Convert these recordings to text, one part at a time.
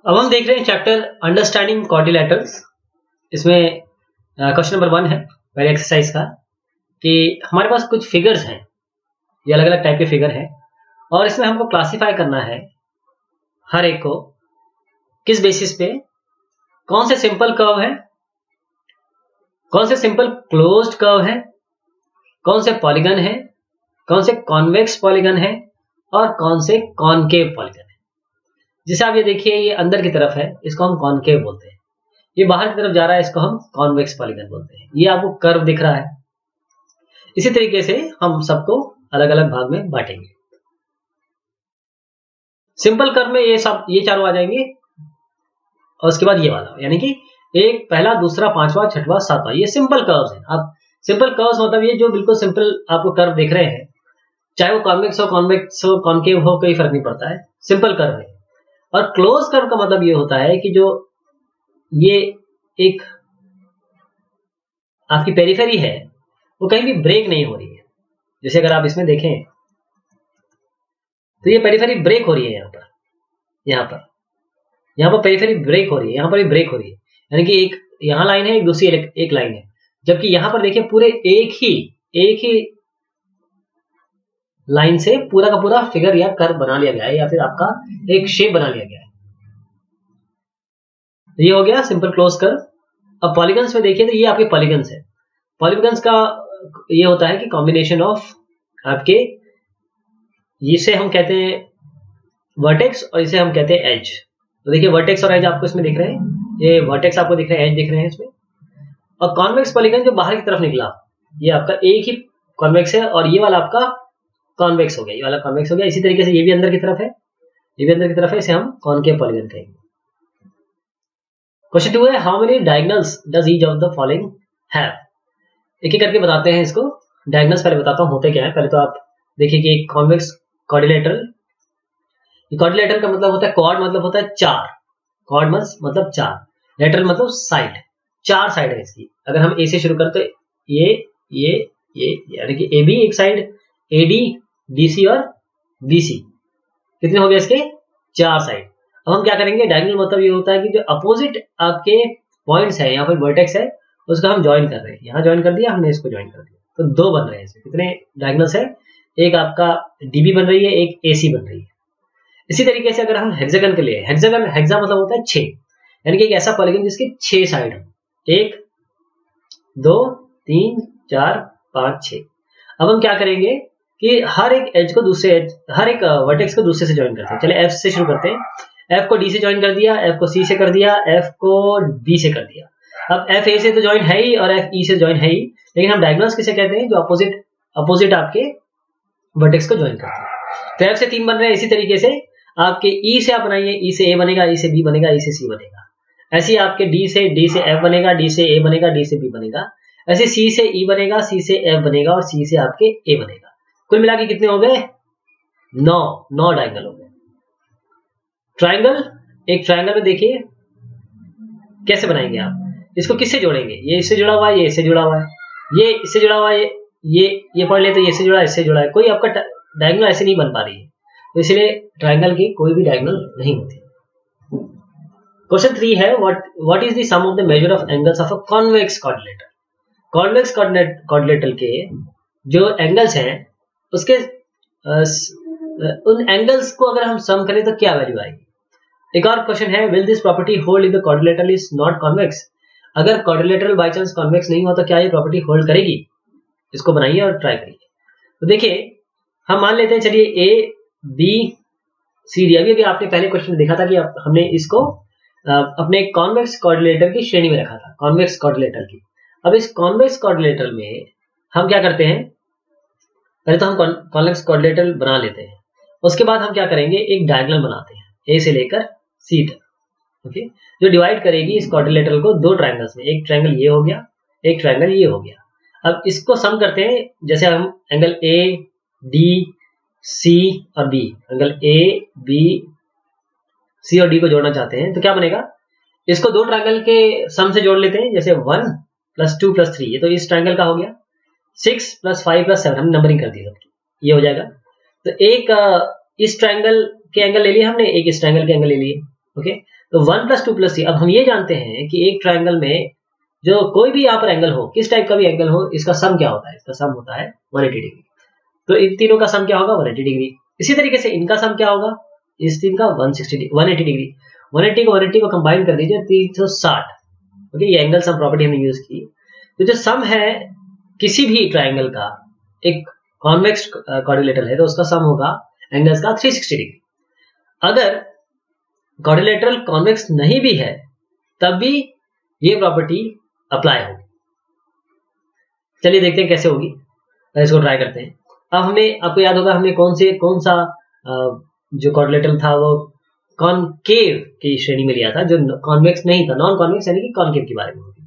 अब हम देख रहे हैं चैप्टर अंडरस्टैंडिंग क्वाड्रिलेटरल्स। इसमें क्वेश्चन नंबर 1 है पहले एक्सरसाइज का कि हमारे पास कुछ फिगर्स हैं, ये अलग अलग टाइप के फिगर हैं और इसमें हमको क्लासिफाई करना है हर एक को किस बेसिस पे, कौन से सिंपल कर्व है, कौन से सिंपल क्लोज्ड कर्व है, कौन से पॉलीगन है, कौन से कॉन्वेक्स पॉलीगन है और कौन से कॉनकेव पॉलीगन है। जैसे आप ये देखिए, ये अंदर की तरफ है, इसको हम कॉनकेव बोलते हैं। ये बाहर की तरफ जा रहा है, इसको हम कॉन्वेक्स पॉलीगन बोलते हैं। ये आपको कर्व दिख रहा है। इसी तरीके से हम सबको अलग अलग भाग में बांटेंगे। सिंपल कर्व में ये चारों आ जाएंगे और उसके बाद ये वाला, यानी कि एक, पहला, दूसरा, पांचवा, छठवां, सातवां, ये सिंपल कर्व्स हैं। अब सिंपल कर्व्स मतलब ये जो बिल्कुल सिंपल आपको कर्व दिख रहे हैं, चाहे वो कॉन्वेक्स हो, कॉन्वेक्स हो, कॉनकेव हो, कोई फर्क नहीं पड़ता है, सिंपल कर्व है। और क्लोज कर्व का मतलब ये होता है कि जो ये एक आपकी पेरिफेरी है वो कहीं भी ब्रेक नहीं हो रही है। जैसे अगर आप इसमें देखें तो ये पेरिफेरी ब्रेक हो रही है, यहाँ पर पेरिफेरी ब्रेक हो रही है, यहाँ पर भी ब्रेक हो रही है, यानी कि एक यहाँ लाइन है, एक दूसरी एक लाइन है। जबकि यहाँ पर देखिए पूरे एक ही लाइन से पूरा का पूरा फिगर या कर्व बना लिया गया है, या फिर आपका एक शेप बना लिया गया है। तो ये हो गया सिंपल क्लोज कर्व। अब पॉलीगन्स में देखिए तो ये आपके पॉलीगन्स है। पॉलीगन्स का ये होता है कि कॉम्बिनेशन ऑफ आपके, इसे हम कहते हैं वर्टेक्स और इसे हम कहते हैं एज। तो देखिए वर्टेक्स और एज आपको इसमें दिख रहे हैं, ये वर्टेक्स आपको दिख रहे हैं, एज दिख रहे हैं इसमें। और कॉन्वेक्स पॉलीगन जो बाहर की तरफ निकला, ये आपका एक ही कॉन्वेक्स है और ये वाला आपका कॉन्वेक्स हो गया, ये वाला कॉन्वेक्स हो गया। इसी तरीके से ये भी अंदर की तरफ है, ये भी अंदर की तरफ है, इसे हम कॉनकेव पॉलीगन कहेंगे। क्वेश्चन 2 है, how many diagonals does each of the following have. एक एक करके बताते हैं इसको। डायगोनल्स पहले बताता हूं होते क्या है। पहले तो आप देखिए कि एक कॉन्वेक्स क्वाड्रिलेटरल, क्वाड्रिलेटरल का मतलब होता है, क्वाड मतलब होता है चार, क्वाड मतलब चार, लेटरल मतलब साइड, चार साइड है इसकी। अगर हम ए से शुरू करते तो ये यानी कि ए बी एक side, A D, D C और बी सी, कितने हो गए इसके? चार साइड। अब हम क्या करेंगे, डायगोनल मतलब ये होता है कि जो अपोजिट आपके पॉइंट्स है, यहाँ पर वर्टेक्स है, उसका हम ज्वाइन कर रहे हैं। यहाँ ज्वाइन कर दिया हमने, इसको ज्वाइन कर दिया, तो दो बन रहे हैं इसमें। कितने डायगोनल्स है? एक आपका डीबी बन रही है, एक एसी बन रही है। इसी तरीके से अगर हम हेक्सागन के लिए, हेक्सा मतलब होता है 6, यानी कि एक ऐसा पॉलीगन जिसके 6 साइड हो, 1 2 3 4 5 6। अब हम क्या करेंगे कि हर एक एज को दूसरे एज, हर एक वर्टेक्स को दूसरे से ज्वाइन करते हैं। चलिए एफ से शुरू करते हैं। एफ को डी से ज्वाइन कर दिया, एफ को सी से कर दिया, एफ को बी से कर दिया। अब एफ ए से तो ज्वाइन है ही और एफ ई से ज्वाइन है ही, लेकिन हम डायगोनल्स किसे कहते हैं? जो अपोजिट आपके वर्टेक्स को ज्वाइन करते हैं। तो एफ से 3 बन रहे हैं। इसी तरीके से आपके ई से आप बनाइए, ई से ए बनेगा, ई से बी बनेगा, ई से सी बनेगा। ऐसे ही आपके डी से एफ बनेगा, डी से ए बनेगा, डी से बी बनेगा। ऐसे सी से ई बनेगा, सी से एफ बनेगा और सी से आपके ए बनेगा। कुल मिला के कितने हो गए? 9 डायगोनल हो गए। ट्राइंगल, एक ट्राइंगल में देखिए कैसे बनाएंगे आप, इसको किससे जोड़ेंगे? ये इससे जुड़ा हुआ है, ये इससे जुड़ा हुआ है, ये इससे जुड़ा हुआ है, ये पढ़ ले तो ये इससे जुड़ा है, इससे जुड़ा है। कोई आपका डायगोनल ऐसे नहीं बन पा रही है, तो इसलिए ट्राइंगल की कोई भी डायगोनल नहीं होती। क्वेश्चन 3 है, what is the sum of the measure of angles of a convex quadrilateral. Convex quadrilateral के जो एंगल्स हैं, उसके उन एंगल्स को अगर हम सम करें तो क्या वैल्यू आएगी। एक और क्वेश्चन है, will this property hold if the quadrilateral is not convex. अगर क्वाड्रिलेटरल बाय चांस कॉन्वेक्स नहीं हुआ तो क्या ये प्रॉपर्टी होल्ड करेगी? इसको बनाइए और ट्राई करिए। तो देखिए हम मान लेते हैं, चलिए ए बी सी डी। अभी आपने पहले क्वेश्चन में देखा था कि हमने इसको अपने कॉन्वेक्स क्वाड्रिलेटरल की श्रेणी में रखा था, कॉन्वेक्स क्वाड्रिलेटरल की। अब इस कॉन्वेक्स क्वाड्रिलेटरल में हम क्या करते हैं, पहले तो हम कॉन्वेक्स क्वाड्रिलेटरल बना लेते हैं, उसके बाद हम क्या करेंगे, एक डायगोनल बनाते हैं ए से लेकर सी तक, ओके, जो डिवाइड करेगी इस क्वाड्रिलेटरल को दो ट्रायंगल्स में। एक ट्रायंगल ये हो गया, एक ट्रायंगल ये हो गया। अब इसको सम करते हैं, जैसे हम एंगल ए डी सी और B, angle A B C और डी को जोड़ना चाहते हैं तो क्या बनेगा, इसको दो ट्रायंगल के सम से जोड़ लेते हैं। जैसे 1 + 2 + 3, ये तो इस ट्रायंगल का हो गया। 6 + 5 + 7, हमने नंबरिंग कर दी सबकी, ये हो जाएगा। तो एक इस ट्रायंगल के एंगल ले लिए हमने, एक इस ट्रायंगल के एंगल ले लिए, ओके। तो 1 + 2 + 3, अब हम ये जानते हैं कि एक ट्रायंगल में जो कोई भी यहाँ पर एंगल हो, किस टाइप का भी एंगल हो, इसका सम क्या होता है? इसका सम होता है 180 डिग्री। तो इन तीनों का सम क्या होगा? 180 डिग्री। इसी तरीके से इनका सम क्या होगा? इस तीन का 180 डिग्री। 180 को कंबाइन कर दीजिए 360। ओके, ये एंगल सम प्रॉपर्टी हमने यूज की। तो जो सम है किसी भी ट्रायंगल का, एक कॉन्वेक्स क्वाड्रिलेटरल है तो उसका सम होगा एंगल्स का 360 डिग्री। अगर क्वाड्रिलेटरल कॉन्वेक्स नहीं भी है तब भी ये प्रॉपर्टी अप्लाई होगी। चलिए देखते हैं कैसे होगी, इसको ट्राई करते हैं। अब हमें, आपको याद होगा हमने कौन सा जो क्वाड्रिलेटरल था वो कॉनकेव की श्रेणी में लिया था, जो कॉन्वेक्स नहीं था, नॉन कॉन्वेक्स यानी कि कॉनकेव के बारे में होगी।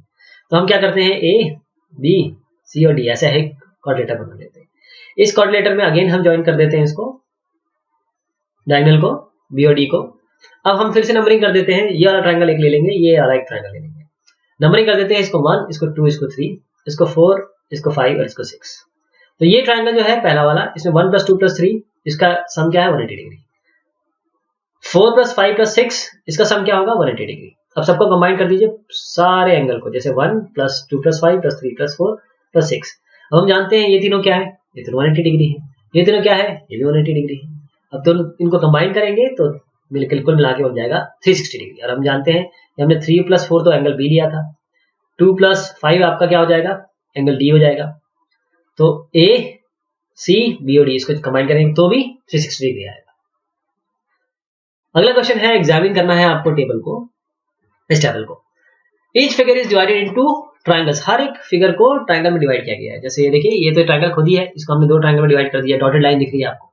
तो हम क्या करते हैं, ए बी सी और डी ऐसा है क्वाड्रिलेटर बना लेते हैं। इस क्वाड्रिलेटर में अगेन हम ज्वाइन कर देते हैं इसको, डायगोनल को, बी और डी को। अब हम फिर से नंबरिंग कर देते हैं, ये वाला ट्रायंगल एक ले लेंगे, ये वाला एक ट्रायंगल ले लेंगे। नंबरिंग कर देते हैं, इसको 1, इसको 2, इसको 3, इसको 4, इसको 5 और इसको 6। तो ये ट्रायंगल जो है पहला वाला, इसमें 1 + 2 + 3, इसका सम क्या है? 180 डिग्री। 4 + 5 + 6, इसका सम क्या होगा? 180 डिग्री। अब सबको कंबाइन कर दीजिए सारे एंगल को, जैसे 1 + 2 + 5 + 3 + 4 + 6। अब हम जानते हैं ये तीनों क्या है? ये तीनों 180 डिग्री है। ये तीनों क्या है? ये भी 180 डिग्री है। अब दोनों इनको कंबाइन करेंगे तो बिल्कुल मिला के बन जाएगा 360 डिग्री। और हम जानते हैं कि हमने 3 + 4 तो एंगल बी लिया था, 2 + 5 आपका क्या हो जाएगा? एंगल डी हो जाएगा। तो ए सी बी और डी इसको कंबाइन करेंगे तो भी 360 डिग्री आएगा। अगला क्वेश्चन है, एग्जामिन करना है आपको टेबल को, इस टेबल को। Each figure is divided into triangles, हर एक फिगर को ट्रायंगल में डिवाइड किया गया है। जैसे ये देखिए, ये तो ट्रायंगल खुद ही है, इसको हमने 2 ट्रायंगल में डिवाइड कर दिया, डॉटेड लाइन दिख रही है आपको।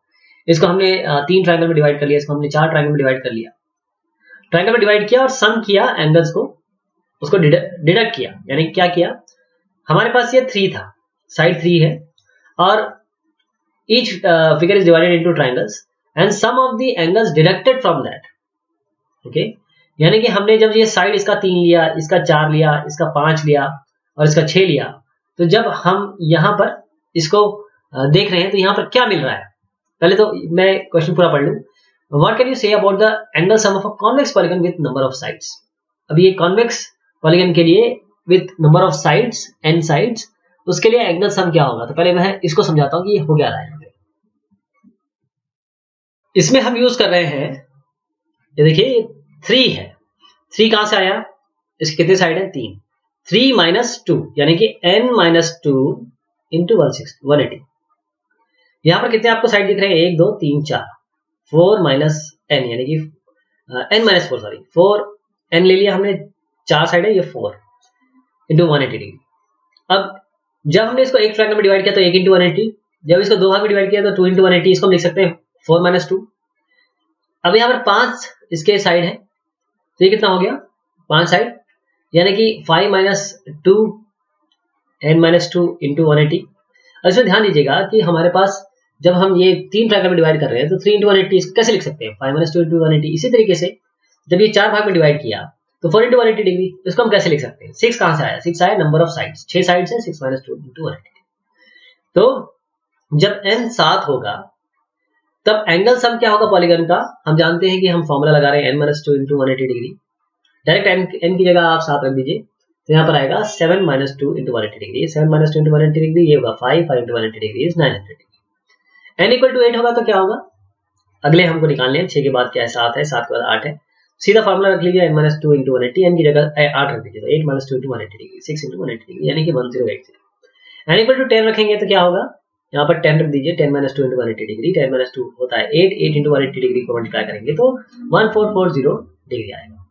इसको हमने 3 ट्रायंगल में डिवाइड कर लिया, इसको हमने 4 ट्रायंगल में डिवाइड कर लिया। ट्रायंगल में डिवाइड किया और सम किया एंगल्स को, उसको डिडक्ट किया। यानी क्या किया, हमारे पास ये 3 था, साइड 3 है, और each figure is divided into triangles and sum of the angles deducted from that. Okay, यानी कि हमने जब ये साइड इसका 3 लिया, इसका 4 लिया, इसका 5 लिया और इसका 6 लिया, तो जब हम यहां पर इसको देख रहे हैं तो यहां पर क्या मिल रहा है? पहले तो मैं क्वेश्चन पूरा पढ़ लूं। What can you say about the angle sum of a convex polygon with number of sides? अब ये कॉन्वेक्स पॉलीगन के लिए with number of sides, n sides, उसके लिए एंगल सम क्या होगा? तो पहले मैं इसको समझाता हूं कि ये हो क्या रहा है। इसमें हम यूज कर रहे हैं, ये देखिए 3 है, 3 कहां से आया? इसके कितने साइड है? 3। 3 - 2 यानी कि n - 2 इंटू 180। यहां पर कितने आपको साइड दिख रहे हैं? 1 2 3 4। 4 - n यानी कि n - 4 सॉरी 4 n ले लिया हमने, 4 साइड है, ये 4 इंटू 180 डिग्री। अब जब हमने इसको एक ट्रायंगल में डिवाइड किया तो 1 इंटू 180, जब इसको 2 भाग में डिवाइड किया तो 2 इंटू 180, इसको हम लिख सकते हैं 4 - 2। अब यहाँ पर 5 इसके साइड है, तो ये कितना हो गया? 5 साइड, यानी कि 5 - 2 n - 2 इंटू 180। अब इसमें ध्यान दीजिएगा कि हमारे पास जब हम ये 3 ट्रायंगल में डिवाइड कर रहे हैं तो 3 इंटू 180 इसको कैसे लिख सकते हैं? 5 - 2 इंटू 180। इसी तरीके से जब ये 4 भाग में डिवाइड किया तो 4 इंटू 180 डिग्री, इसको हम कैसे लिख सकते हैं? 6 कहां से आया? 6 आया नंबर ऑफ साइड्स, 6 साइड्स है, 6 - 2 इंटू 180। तो जब n 7 होगा तब एंगल सम क्या होगा पॉलीगन का? हम जानते हैं कि हम फॉर्मूला लगा रहे हैं n - 2 into 180 degree. Direct n की जगह आप 7 रख दीजिए, तो यहाँ पर आएगा 7 - 2 इंटू 180 डिग्री। 7 - 2 इंटू 180 डिग्री, ये होगा 5 into 180 degree is 900 degree. n = 8 होगा तो क्या होगा? अगले हमको निकालने हैं, 6 के बाद क्या है? 7 है, 7 के बाद 8 है, सीधा फॉर्मूला रख लीजिए n - 2 इंटू 180, n की जगह 8 रख दीजिए, तो 8 - 2 इंटू 180 डिग्री, 6 इंटू 180 डिग्री यानी कि 1080। n = 10 रखेंगे तो क्या होगा? यहाँ पर 10 रख दीजिए, 10 - 2 इंटू 180 डिग्री, 10 - 2 होता है 8, 8 इंटू 180 डिग्री को मल्टीप्लाई करेंगे तो 1440 डिग्री आएगा।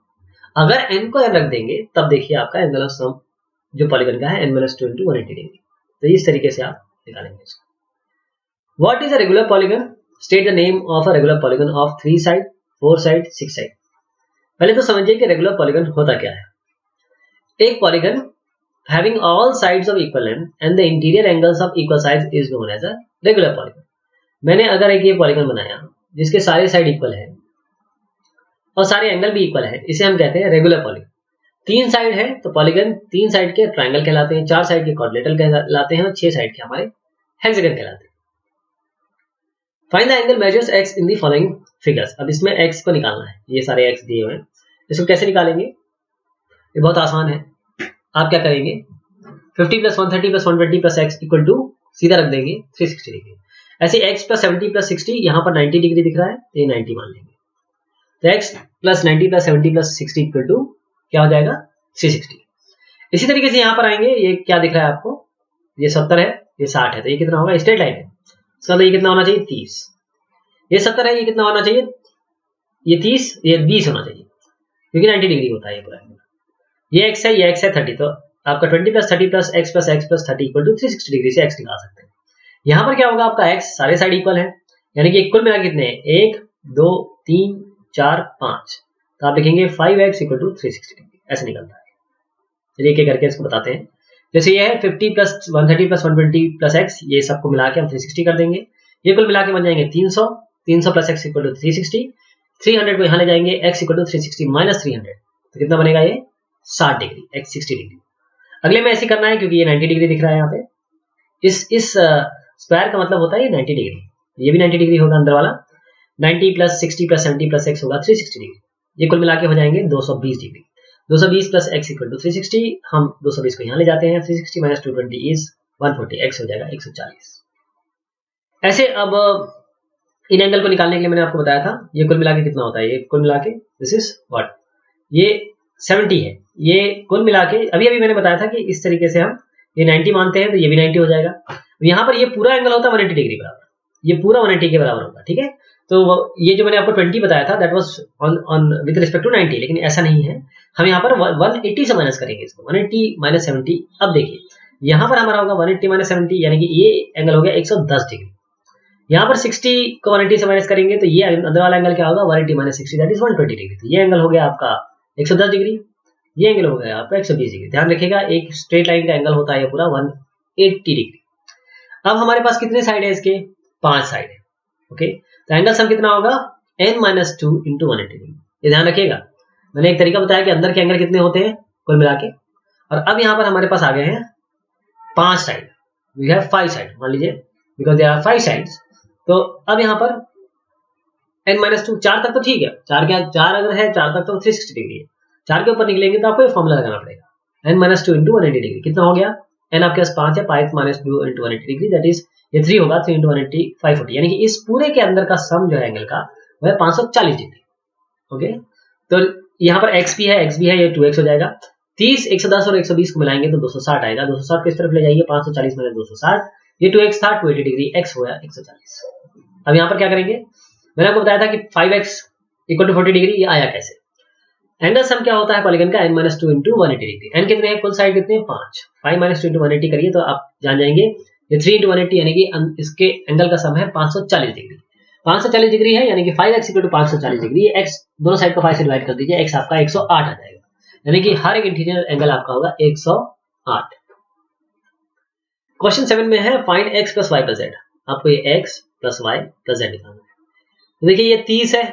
अगर n को n रख देंगे तब देखिए आपका एंगल ऑफ सम जो पॉलीगन का है n - 2 इंटू 180 डिग्री। तो इस तरीके से आप निकालेंगे इसको। What is a regular polygon? State the name of a regular polygon of 3 side, 4 side, 6 side. पहले तो समझिए कि रेगुलर पॉलीगन होता क्या है। एक polygon having all sides of equal length and the interior angles of equal size is known as a regular polygon। मैंने अगर एक ये पॉलीगन बनाया जिसके सारे साइड इक्वल है और सारे एंगल भी इक्वल है, इसे हम कहते हैं रेगुलर पॉलीगन। 3 साइड है तो पॉलीगन 3 साइड के ट्रायंगल कहलाते हैं, 4 साइड के क्वाड्रिलेटरल कहलाते हैं और 6 साइड के हमारे हेक्सागन कहलाते हैं। Find the angle measures x in the following figures. अब इसमें x को निकालना है, ये सारे x दिए हुए हैं। इसको कैसे निकालेंगे, ये बहुत आसान है। आप क्या करेंगे, 50 plus 130 plus 120 plus x equal to सीधा रख देंगे 360 डिग्री। ऐसे x प्लस 70 प्लस 60 यहाँ पर 90 डिग्री दिख रहा है तो ये 90 मान लेंगे। तो x plus 90 plus 70 plus 60 equal to क्या हो जाएगा 360। इसी तरीके से यहाँ पर आएंगे, ये क्या दिख रहा है आपको, ये 70 है, ये 60 है, तो ये कितना होगा, स्ट्रेट लाइन है, इसका मतलब ये कितना होना चाहिए 30। ये 70 है, ये कितना होना चाहिए, ये 30, ये 20 होना चाहिए क्योंकि 90 डिग्री होता है ये पूरा। ये x है, ये x है 30, तो आपका 20 plus 30 plus x plus 30 equal to 360 degree से x निकाल सकते हैं। यहाँ पर क्या होगा, आपका x सारे साइड इक्वल है, यानी कि कुल मिला कितने हैं, 1 2 3 4 5, तो आप लिखेंगे 5x इक्वल टू 360 डिग्री, ऐसे निकलता है। चलिए एक करके इसको बताते हैं। जैसे ये है 50 प्लस 130 प्लस 120 प्लस x, ये सबको मिला के हम 360 कर देंगे, ये कुल मिला के बन जाएंगे 300, 300 प्लस x इक्वल टू 360, 300 को यहाँ ले जाएंगे, x इक्वल टू 360 माइनस 300, तो कितना बनेगा ये 60 डिग्री, x 60 डिग्री। अगले में ऐसे करना है क्योंकि ये 90 डिग्री दिख रहा है यहाँ पे, इस स्क्वायर का मतलब होता है ये 90 डिग्री, ये भी 90 डिग्री होगा अंदर वाला, 90 प्लस 60 प्लस 70 प्लस x होगा 360 डिग्री, ये कुल मिला के हो जाएंगे 220 degree. 220 plus x equal to 360, हम 220 को यहाँ ले जाते हैं, 360 माइनस 220 इज 140, x हो जाएगा 140। ऐसे अब इन एंगल को निकालने के लिए मैंने आपको बताया था, ये कुल मिला के कितना होता है, ये कुल मिला के दिस इज व्हाट, ये 70 है, ये कुल मिला के अभी मैंने बताया था कि इस तरीके से हम ये 90 मानते हैं तो ये भी 90 हो जाएगा। यहाँ पर ये पूरा एंगल होता है 180 डिग्री बराबर, ये पूरा 180 के बराबर होगा, ठीक है। तो ये जो मैंने आपको 20 बताया था that was on with respect to 90, लेकिन ऐसा नहीं है, हम यहाँ पर 180 से माइनस करेंगे इसको, 180 माइनस 70। अब देखिए यहाँ पर हमारा होगा 180 माइनस 70, यानी कि ये एंगल हो गया 110 डिग्री। यहाँ पर 60 को 180 से माइनस करेंगे तो ये अंदर वाला एंगल क्या होगा, 180 माइनस 60 दैट इज 120 डिग्री। तो ये एंगल हो गया आपका 110 डिग्री, ये एंगल हो गया आपका 120 डिग्री। ध्यान रखिएगा एक स्ट्रेट लाइन का एंगल होता है पूरा 180 डिग्री। अब हमारे पास कितने साइड है इसके, 5 साइड है, ओके। तो एंगल सम कितना होगा n-2 इंटू 180 डिग्री। ये ध्यान रखिएगा, मैंने एक तरीका बताया कि अंदर के एंगल कितने होते हैं कुल मिला के। और अब यहाँ पर हमारे पास आ गए हैं 5 साइड, वी हैव 5 साइड, मान लीजिए बिकॉज देयर आर 5 साइड्स। तो अब यहाँ पर n-2, 4 तक तो ठीक है, 4 अगर है 4 तक तो 360 डिग्री है, 4 के ऊपर निकलेंगे तो आपको ये फॉर्मूला लगाना पड़ेगा, n-2 इंटू 180 डिग्री। कितना हो गया, n आपके पास 5 है, 5 minus 2 into 180 degree that is ये 3 होगा, 3 इंटू 180 540, यानी कि इस पूरे के अंदर का सम जो है एंगल का वह है 540 डिग्री, ओके। तो यहाँ पर x भी है, ये 2x हो जाएगा, 30 110 और 120 को मिलाएंगे तो 260 आएगा, 260 किस तरफ ले जाइए, 540 माइनस 260, ये 2x था 280 डिग्री, x हुआ 140। अब यहाँ पर क्या करेंगे, मैंने आपको बताया था कि 5x इक्वल टू 40 डिग्री, ये आया कैसे। एंगल सम क्या होता है पॉलीगन का, n-2 इंटू 180 डिग्री। n कितने हैं, कुल साइड कितने हैं 5, 5 माइनस 2 इंटू 180 करिए तो आप जान जाएंगे ये 3 इंटू 180 यानी कि इसके एंगल का सम है 540 डिग्री। 540 डिग्री है यानी कि 5x equal to 540 degree, x दोनों साइड को 5 से डिवाइड कर दीजिए, x आपका 108 आ जाएगा, यानी कि हर एक इंटीरियर एंगल आपका होगा 108। क्वेश्चन 7 में है find x plus y plus z, आपको ये x plus y plus z निकालना है। तो देखिए ये 30 है,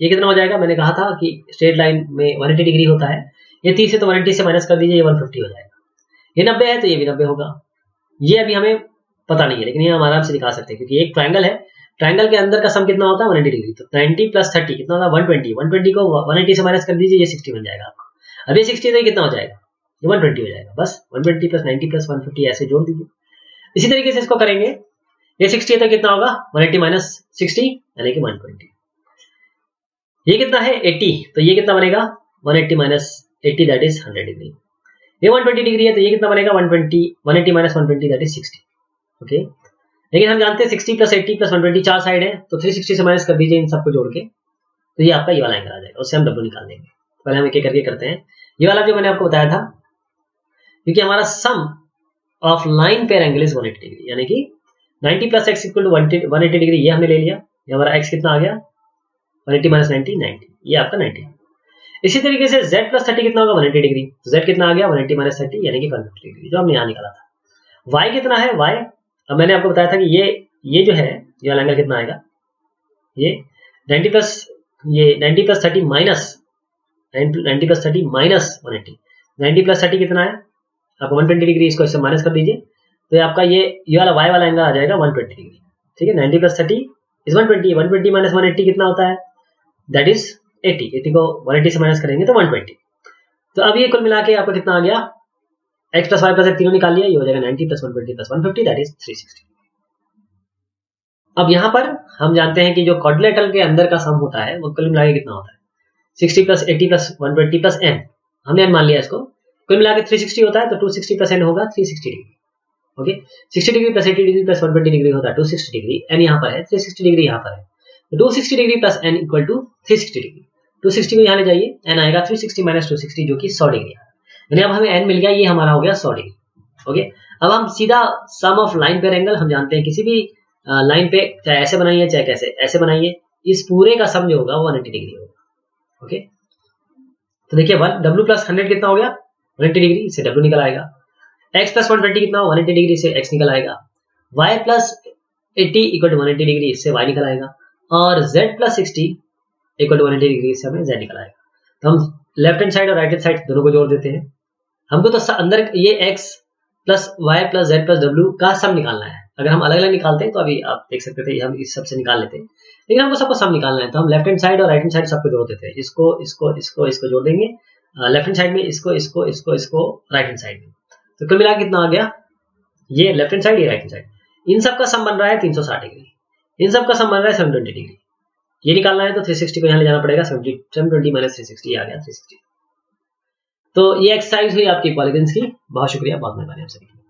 ये कितना हो जाएगा, मैंने कहा था कि स्ट्रेट लाइन में 180 डिग्री होता है, ये 30 है तो 180 से माइनस कर दीजिए, ये 150 हो जाएगा। ये 90 है तो ये भी 90 होगा, ये अभी हमें पता नहीं है लेकिन ये हम आराम से निकाल सकते हैं क्योंकि एक ट्रायंगल है, ट्रायंगल के अंदर का सम कितना होता है 180 डिग्री। तो 90 प्लस 30 कितना होगा 120, 120 को 180 से माइनस कर दीजिए, ये 60 बन जाएगा आपका। अब ये 60 तो कितना हो जाएगा, ये 120 हो जाएगा, बस 120 प्लस 90 प्लस 150 ऐसे जोड़ दीजिए। इसी तरीके से इसको करेंगे, ये 60 है तो कितना होगा 180 माइनस 60 यानी कि 120, ये कितना है 80, तो ये कितना बनेगा 180 माइनस 80 दैट इज 100 डिग्री। ये 120 डिग्री है तो ये कितना बनेगा 180 माइनस 120 दैट इज 60, ओके। लेकिन हम जानते हैं 60 प्लस 80 प्लस 120 4 साइड है, तो 360 से माइनस कर दीजिए इन सबको जोड़ के, तो ये आपका ये वाला एंगल आ जाएगा, उससे हम W निकाल देंगे। पहले हम एक एक करके करते हैं। ये वाला जो मैंने आपको बताया था, क्योंकि हमारा sum of line pair angle is 180 degree, यानी कि 90 plus x equal to 180 degree, ये हमने ले लिया, ये हमारा x कितना आ गया 180 माइनस 90 90, ये आपका 90। इसी तरीके से z प्लस 30 कितना होगा 180 डिग्री, तो z कितना आ गया 180 माइनस 30 यानी कि 150 डिग्री, जो हमने यहाँ निकाला था। y कितना है, y अब मैंने आपको बताया था कि ये जो है ये वाला एंगल कितना आएगा, ये 90 plus 30 minus 90 plus 30 minus 180, 90 plus 30 कितना है आपको 120 डिग्री, इसको इससे माइनस कर दीजिए तो आपका ये वाला y वाला एंगल आ जाएगा 120 डिग्री, ठीक है। 90 प्लस 30 इज 120, 120 माइनस 180 कितना होता है दैट इज 80 को 180 से माइनस करेंगे तो 120। तो अब ये कुल मिला के आपका कितना आ गया, x plus y plus z तीनों निकाल लिया, ये हो जाएगा 90 प्लस 120 प्लस 150 दैट इज 360। अब यहाँ पर हम जानते हैं कि जो क्वाड्रिलेटरल के अंदर का सम होता है वो कुल मिला के कितना होता है, 60 प्लस 80 प्लस 120 प्लस n, हमने n मान लिया इसको, कुल मिला के 360 होता है, तो 260 प्लस n होगा 360 degree. Okay, 60 degree plus 80 degree plus 120 degree होता है 260 डिग्री, n यहाँ पर है, 360 डिग्री यहाँ पर है, तो 260 degree plus n equal to 360 degree. 260 को यहाँ ले जाइए, n आएगा 360 माइनस 260 जो कि 100 डिग्री है, यानी अब हमें n मिल गया, ये हमारा हो गया 100 डिग्री। ओके, अब हम सीधा सम ऑफ लाइन पेयर एंगल, हम जानते हैं किसी भी लाइन पे चाहे ऐसे बनाइए चाहे कैसे ऐसे बनाइए, इस पूरे का सम जो होगा वो 180 डिग्री होगा। ओके, तो देखिए w प्लस 100 कितना हो गया 180 डिग्री, इससे w निकल आएगा, x प्लस 120 कितना हो 180 डिग्री से x निकल आएगा, y plus 80 equal to 180 degree, इससे y निकल आएगा, और z plus 60 equal to 180 degree से हमें z निकल आएगा। तो हम लेफ्ट हैंड साइड और राइट हैंड साइड दोनों को जोड़ देते हैं, हमको तो अंदर ये x plus y plus z plus W का सम निकालना है। अगर हम अलग अलग निकालते हैं तो अभी आप देख सकते थे हम इस सब से निकाल लेते हैं, लेकिन हमको सबको सम निकालना है, तो हम लेफ्ट हैंड साइड और राइट हैंड साइड सबको जोड़ देते हैं, इसको इसको इसको इसको जोड़ देंगे, लेफ्ट हैंड साइड में इसको इसको इसको इसको राइट हैंड साइड में, तो कुल मिला कितना आ गया, ये लेफ्ट हैंड साइड ये राइट हैंड साइड, इन सब का सम बन रहा है 360 डिग्री, इन सब का सम बन रहा है 720 डिग्री। ये निकालना है तो 360 को यहाँ ले जाना पड़ेगा, 720 माइनस 360 आ गया 360। तो ये एक्सरसाइज हुई आपकी पॉलीगन्स की। बहुत शुक्रिया, बहुत मेहरबानी आप सभी की।